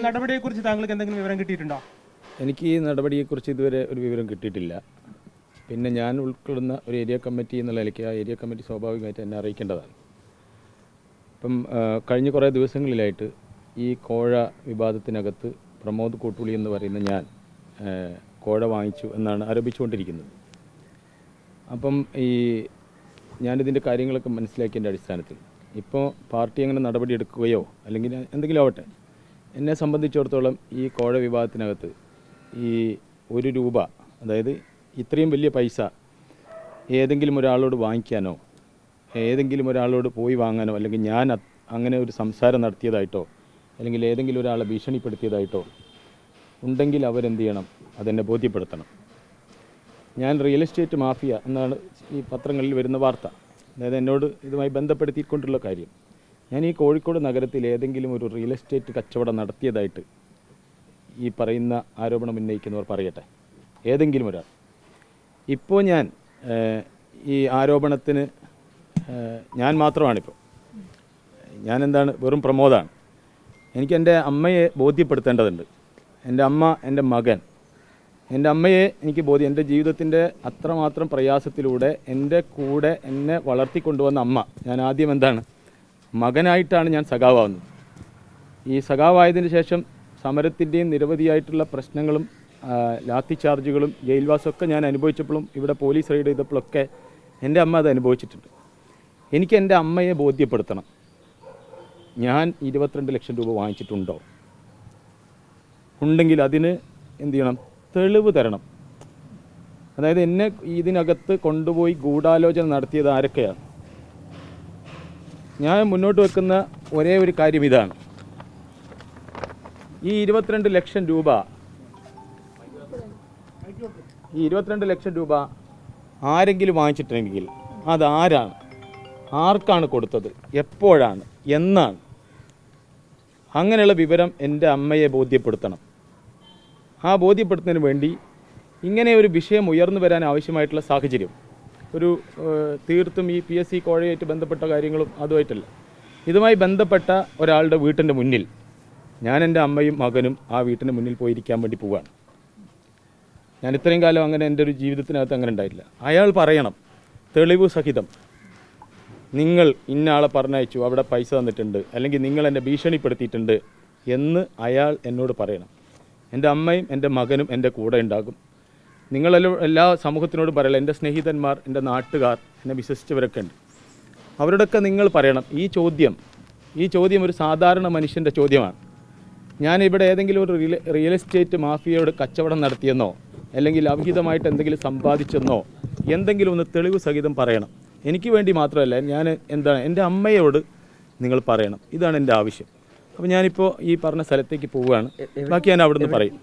നടപടിയെക്കുറിച്ച് താങ്കൾക്ക് എന്തെങ്കിലും വിവരം കിട്ടിയിട്ടുണ്ടോ? എനിക്ക് ഈ നടപടിയെക്കുറിച്ച് ഇതുവരെ ഒരു വിവരം കിട്ടിയിട്ടില്ല. പിന്നെ ഞാൻ ഉൾക്കൊള്ളുന്ന ഒരു ഏരിയ കമ്മിറ്റി എന്നുള്ള നിലയ്ക്ക് ആ ഏരിയ കമ്മിറ്റി സ്വാഭാവികമായിട്ട് എന്നെ അറിയിക്കേണ്ടതാണ്. ഇപ്പം കഴിഞ്ഞ കുറേ ദിവസങ്ങളിലായിട്ട് ഈ കോഴ വിവാദത്തിനകത്ത് പ്രമോദ് കോട്ടൂളി എന്ന് പറയുന്ന ഞാൻ കോഴ വാങ്ങിച്ചു എന്നാണ് ആരോപിച്ചുകൊണ്ടിരിക്കുന്നത്. അപ്പം ഞാനിതിൻ്റെ കാര്യങ്ങളൊക്കെ മനസ്സിലാക്കിയതിൻ്റെ അടിസ്ഥാനത്തിൽ ഇപ്പോൾ പാർട്ടി അങ്ങനെ നടപടിയെടുക്കുകയോ അല്ലെങ്കിൽ എന്തെങ്കിലും ആവട്ടെ, എന്നെ സംബന്ധിച്ചിടത്തോളം ഈ കോഴ വിവാദത്തിനകത്ത് ഈ 1 രൂപ, അതായത് ഇത്രയും വലിയ പൈസ ഏതെങ്കിലും ഒരാളോട് വാങ്ങിക്കാനോ ഏതെങ്കിലും ഒരാളോട് പോയി വാങ്ങാനോ അല്ലെങ്കിൽ ഞാൻ അങ്ങനെ ഒരു സംസാരം നടത്തിയതായിട്ടോ അല്ലെങ്കിൽ ഏതെങ്കിലും ഒരാളെ ഭീഷണിപ്പെടുത്തിയതായിട്ടോ ഉണ്ടെങ്കിൽ അവരെന്ത് ചെയ്യണം, അതെന്നെ ബോധ്യപ്പെടുത്തണം. ഞാൻ റിയൽ എസ്റ്റേറ്റ് മാഫിയ എന്നാണ് ഈ പത്രങ്ങളിൽ വരുന്ന വാർത്ത, അതായത് എന്നോട് ഇതുമായി ബന്ധപ്പെടുത്തിക്കൊണ്ടുള്ള കാര്യം. ഞാൻ ഈ കോഴിക്കോട് നഗരത്തിൽ ഏതെങ്കിലും ഒരു റിയൽ എസ്റ്റേറ്റ് കച്ചവടം നടത്തിയതായിട്ട് ഈ പറയുന്ന ആരോപണം ഉന്നയിക്കുന്നവർ പറയട്ടെ, ഏതെങ്കിലും ഒരാൾ. ഇപ്പോൾ ഞാൻ ഈ ആരോപണത്തിന് ഞാൻ മാത്രമാണിപ്പോൾ, ഞാനെന്താണ്, വെറും പ്രമോദാണ്. എനിക്ക് എൻ്റെ അമ്മയെ ബോധ്യപ്പെടുത്തേണ്ടതുണ്ട്. എൻ്റെ അമ്മ, എൻ്റെ മകൻ, എൻ്റെ അമ്മയെ എനിക്ക് എൻ്റെ ജീവിതത്തിൻ്റെ അത്രമാത്രം പ്രയാസത്തിലൂടെ എൻ്റെ കൂടെ എന്നെ വളർത്തിക്കൊണ്ടുവന്ന അമ്മ. ഞാൻ ആദ്യം എന്താണ്, മകനായിട്ടാണ് ഞാൻ സഖാവാകുന്നത്. ഈ സഖാവായതിന് ശേഷം സമരത്തിൻ്റെയും നിരവധിയായിട്ടുള്ള പ്രശ്നങ്ങളും ലാത്തി ചാർജുകളും ജയിൽവാസമൊക്കെ ഞാൻ അനുഭവിച്ചപ്പോഴും ഇവിടെ പോലീസ് റെയ്ഡ് ചെയ്തപ്പോഴൊക്കെ എൻ്റെ അമ്മ അത് അനുഭവിച്ചിട്ടുണ്ട്. എനിക്ക് എൻ്റെ അമ്മയെ ബോധ്യപ്പെടുത്തണം, ഞാൻ 22 ലക്ഷം രൂപ വാങ്ങിച്ചിട്ടുണ്ടോ, ഉണ്ടെങ്കിൽ അതിന് എന്ത് ചെയ്യണം, തെളിവ് തരണം. അതായത് എന്നെ ഇതിനകത്ത് കൊണ്ടുപോയി ഗൂഢാലോചന നടത്തിയത് ആരൊക്കെയാണ്? ഞാൻ മുന്നോട്ട് വെക്കുന്ന ഒരേ ഒരു കാര്യം ഇതാണ്, ഈ 22 ലക്ഷം രൂപ ആരെങ്കിലും വാങ്ങിച്ചിട്ടുണ്ടെങ്കിൽ അതാരാണ്, ആർക്കാണ് കൊടുത്തത്, എപ്പോഴാണ്, എന്നാണ്, അങ്ങനെയുള്ള വിവരം എൻ്റെ അമ്മയെ ബോധ്യപ്പെടുത്തണം. ആ ബോധ്യപ്പെടുത്തുന്നതിന് വേണ്ടി ഇങ്ങനെ ഒരു വിഷയം ഉയർന്നു വരാൻ ആവശ്യമായിട്ടുള്ള സാഹചര്യം തീർത്തും ഈ PSC കോഴയായിട്ട് ബന്ധപ്പെട്ട കാര്യങ്ങളും അതുമായിട്ടല്ല, ഇതുമായി ബന്ധപ്പെട്ട ഒരാളുടെ വീട്ടിൻ്റെ മുന്നിൽ ഞാൻ എൻ്റെ അമ്മയും മകനും ആ വീട്ടിൻ്റെ മുന്നിൽ പോയിരിക്കാൻ വേണ്ടി പോവുകയാണ്. ഞാൻ ഇത്രയും കാലം അങ്ങനെ എൻ്റെ ഒരു ജീവിതത്തിനകത്ത് അങ്ങനെ ഉണ്ടായിട്ടില്ല. അയാൾ പറയണം തെളിവ് സഹിതം, നിങ്ങൾ ഇന്ന ആളെ പറഞ്ഞയച്ചു, അവിടെ പൈസ തന്നിട്ടുണ്ട്, അല്ലെങ്കിൽ നിങ്ങൾ എന്നെ ഭീഷണിപ്പെടുത്തിയിട്ടുണ്ട് എന്ന് അയാൾ എന്നോട് പറയണം. എൻ്റെ അമ്മയും എൻ്റെ മകനും എൻ്റെ കൂടെ ഉണ്ടാകും. നിങ്ങളെല്ലാം എല്ലാ സമൂഹത്തിനോടും പറയണം, എൻ്റെ സ്നേഹിതന്മാർ, എൻ്റെ നാട്ടുകാർ, എന്നെ വിശ്വസിച്ചവരൊക്കെ ഉണ്ട്, അവരോടൊക്കെ നിങ്ങൾ പറയണം, ഈ ചോദ്യം ഒരു സാധാരണ മനുഷ്യൻ്റെ ചോദ്യമാണ്. ഞാനിവിടെ ഏതെങ്കിലും ഒരു റിയൽ എസ്റ്റേറ്റ് മാഫിയയോട് കച്ചവടം നടത്തിയെന്നോ അല്ലെങ്കിൽ അവിഹിതമായിട്ട് എന്തെങ്കിലും സമ്പാദിച്ചെന്നോ എന്തെങ്കിലും ഒന്ന് തെളിവ് സഹിതം പറയണം. എനിക്ക് വേണ്ടി മാത്രമല്ല, ഞാൻ എന്താണ്, എൻ്റെ അമ്മയോട് നിങ്ങൾ പറയണം. ഇതാണ് എൻ്റെ ആവശ്യം. അപ്പോൾ ഞാനിപ്പോൾ ഈ പറഞ്ഞ സ്ഥലത്തേക്ക് പോവുകയാണ്, ബാക്കി ഞാൻ അവിടെ നിന്ന് പറയും.